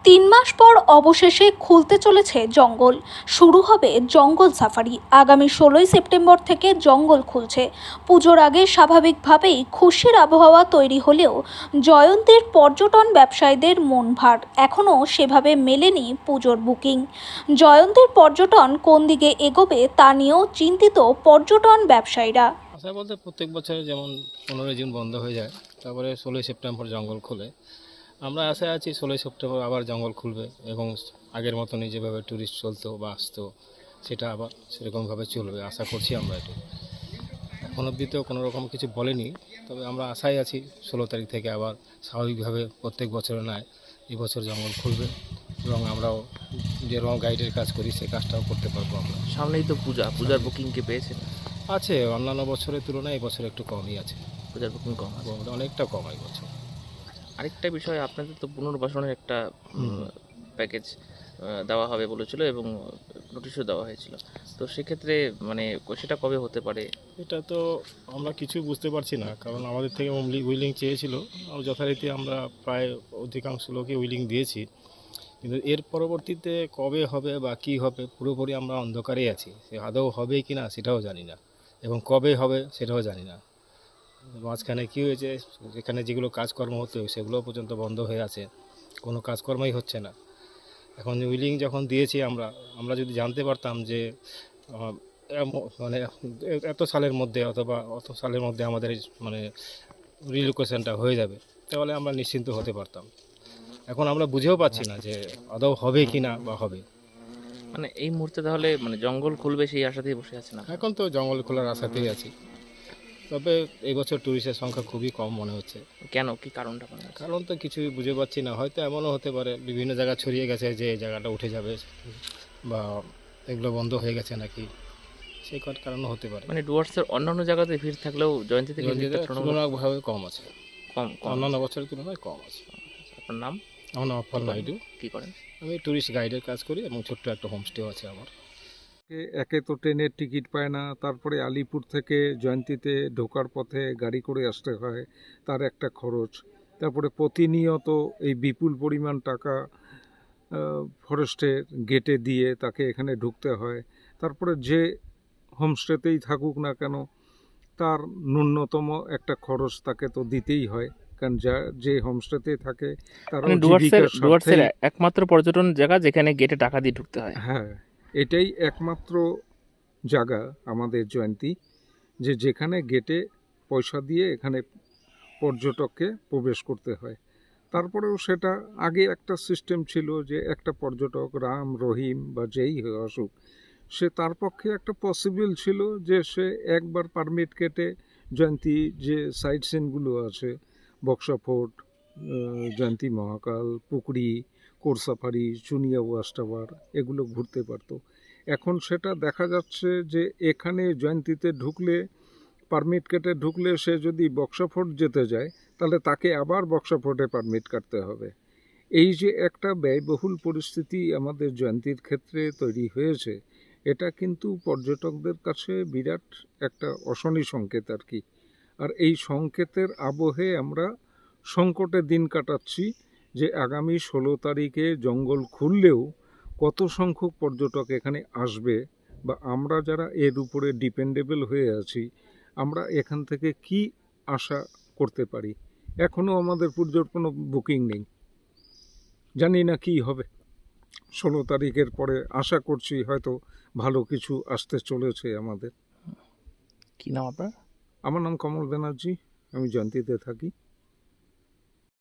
তিন মাস পর অবশেষে খুলতে চলেছে জঙ্গল। শুরু হবে জঙ্গল সাফারি। আগামী 16ই সেপ্টেম্বর থেকে জঙ্গল খুলছে। পুজোর আগে স্বাভাবিকভাবেই খুশির আবহাওয়া তৈরি হলেও জয়ন্তীর পর্যটন ব্যবসায়ীদের মন ভার। এখনও সেভাবে মেলেনি পুজোর বুকিং। জয়ন্তীর পর্যটন কোন দিকে এগোবে তা নিয়েও চিন্তিত পর্যটন ব্যবসায়ীরা। আশা বলতে প্রত্যেক বছরে যেমন 15ই জুন বন্ধ হয়ে যায়, তারপরে 16ই সেপ্টেম্বর জঙ্গল খোলে। আমরা আশায় আছি 16ই সেপ্টেম্বর আবার জঙ্গল খুলবে এবং আগের মতনই যেভাবে ট্যুরিস্ট চলতো বা আসতো সেটা আবার সেরকমভাবে চলবে আশা করছি আমরা। এটা এখন অবধি তো কোনো রকম কিছু বলেনি, তবে আমরা আশায় আছি 16 তারিখ থেকে আবার স্বাভাবিকভাবে প্রত্যেক বছরের নয় এবছর জঙ্গল খুলবে এবং আমরাও যেরকম গাইডের কাজ করি সেই কাজটাও করতে পারবো। আমরা সামনেই তো পূজার বুকিং কি পেয়েছেন? আছে, অন্যান্য বছরের তুলনায় এই বছর একটু কমই আছে। পূজার বুকিং কম আছে। অনেকটা কম এই বছর। আরেকটা বিষয়, আপনাদের তো পুনর্বাসনের একটা প্যাকেজ দেওয়া হবে বলেছিল এবং নোটিশও দেওয়া হয়েছিল। তো সেক্ষেত্রে মানে সেটা কবে হতে পারে? এটা তো আমরা কিছু বুঝতে পারছি না, কারণ আমাদের থেকে উইলিং চেয়েছিল, যথারীতি আমরা প্রায় অধিকাংশ লোকই উইলিং দিয়েছি, কিন্তু এর পরবর্তীতে কবে হবে বা কী হবে পুরোপুরি আমরা অন্ধকারেই আছি। সে আদৌ হবে কি না সেটাও জানি না এবং কবে হবে সেটাও জানি না। মাঝখানে কী হয়েছে, যেখানে যেগুলো কাজকর্ম হতো সেগুলো পর্যন্ত বন্ধ হয়ে আছে, কোনো কাজকর্মই হচ্ছে না। এখন উইলিং যখন দিয়েছি আমরা যদি জানতে পারতাম যে মানে এত সালের মধ্যে অথবা অত সালের মধ্যে আমাদের মানে রিলোকেশনটা হয়ে যাবে, তাহলে আমরা নিশ্চিন্ত হতে পারতাম। এখন আমরা বুঝেও পাচ্ছি না যে আদৌ হবে কি না বা হবে। মানে এই মুহূর্তে তাহলে মানে জঙ্গল খুলবে সেই আশাতেই বসে আছে না? এখন তো জঙ্গল খোলার আশাতেই আছি, তবে এই বছর ট্যুরিস্টের সংখ্যা খুবই কম মনে হচ্ছে। কেন, কি কারণটা মনে হচ্ছে? কারণ তো কিছুই বুঝে পাচ্ছি না। হয়তো এমনও হতে পারে বিভিন্ন জায়গা ছড়িয়ে গেছে যে এই জায়গাটা উঠে যাবে বা এগুলো বন্ধ হয়ে গেছে নাকি, সেই কারণও হতে পারে। মানে ডুয়ার্সের অন্যান্য জায়গাতে ভিড় থাকলেও জয়ন্তী থেকে ভিড়টা তুলনামূলকভাবে কম আছে, কম অন্যান্য বছরের তুলনায় কম আছে। আপনার নাম? আমার নাম অফল নাইডু। কি করেন? আমি ট্যুরিস্ট গাইডের কাজ করি এবং ছোট্ট একটা হোমস্টেও আছে আমার। একে তো ট্রেনের টিকিট পায় না, তারপরে আলিপুর থেকে জয়ন্তীতে ঢোকার পথে গাড়ি করে আসতে হয়, তার একটা খরচ। তারপরে প্রতিনিয়ত এই বিপুল পরিমাণ টাকা ফরেস্টের গেটে দিয়ে তাকে এখানে ঢুকতে হয়। তারপরে যে হোমস্টেতেই থাকুক না কেন তার ন্যূনতম একটা খরচ তাকে তো দিতেই হয়, কারণ যে হোমস্টেতে থাকে তার ডুয়ার্সের একমাত্র পর্যটন জায়গা যেখানে গেটে টাকা দিয়ে ঢুকতে হয়। হ্যাঁ, এটাই একমাত্র জায়গা আমাদের জয়ন্তী যেখানে গেটে পয়সা দিয়ে এখানে পর্যটককে প্রবেশ করতে হয়। তারপরেও সেটা আগে একটা সিস্টেম ছিল যে একটা পর্যটক রাম রহিম বা যেই আসুক, সে তার পক্ষে একটা পসিবল ছিল যে সে একবার পারমিট কেটে জয়ন্তী যে সাইট সিনগুলো আছে, Buxa fort, Jayanti Mahakal, Pukhuri, core safari, Chunia watch tower এগুলো ঘুরতে পারতো। এখন সেটা দেখা যাচ্ছে যে এখানে জয়ন্তীতে ঢুকলে, পারমিট কেটে ঢুকলে সে যদি বক্সা ফোর্ট যেতে যায় তাহলে তাকে আবার বক্সা ফোর্টে পারমিট কাটতে হবে। এই যে একটা ব্যয়বহুল পরিস্থিতি আমাদের জয়ন্তীর ক্ষেত্রে তৈরি হয়েছে, এটা কিন্তু পর্যটকদের কাছে বিরাট একটা অশনি সংকেত আর কি। আর এই সংকেতের আবহে আমরা সংকটে দিন কাটাচ্ছি যে আগামী 16 তারিখে জঙ্গল খুললেও কত সংখ্যক পর্যটক এখানে আসবে, বা আমরা যারা এর উপরে ডিপেন্ডেবল হয়ে আছি আমরা এখান থেকে কি আশা করতে পারি। এখনও আমাদের পুজোর কোনো বুকিং নেই, জানি না কি হবে। 16 তারিখের পরে আশা করছি হয়তো ভালো কিছু আসতে চলেছে আমাদের। কি নাম আপনার? আমার নাম কমল ব্যানার্জি, আমি জয়ন্তীতে থাকি।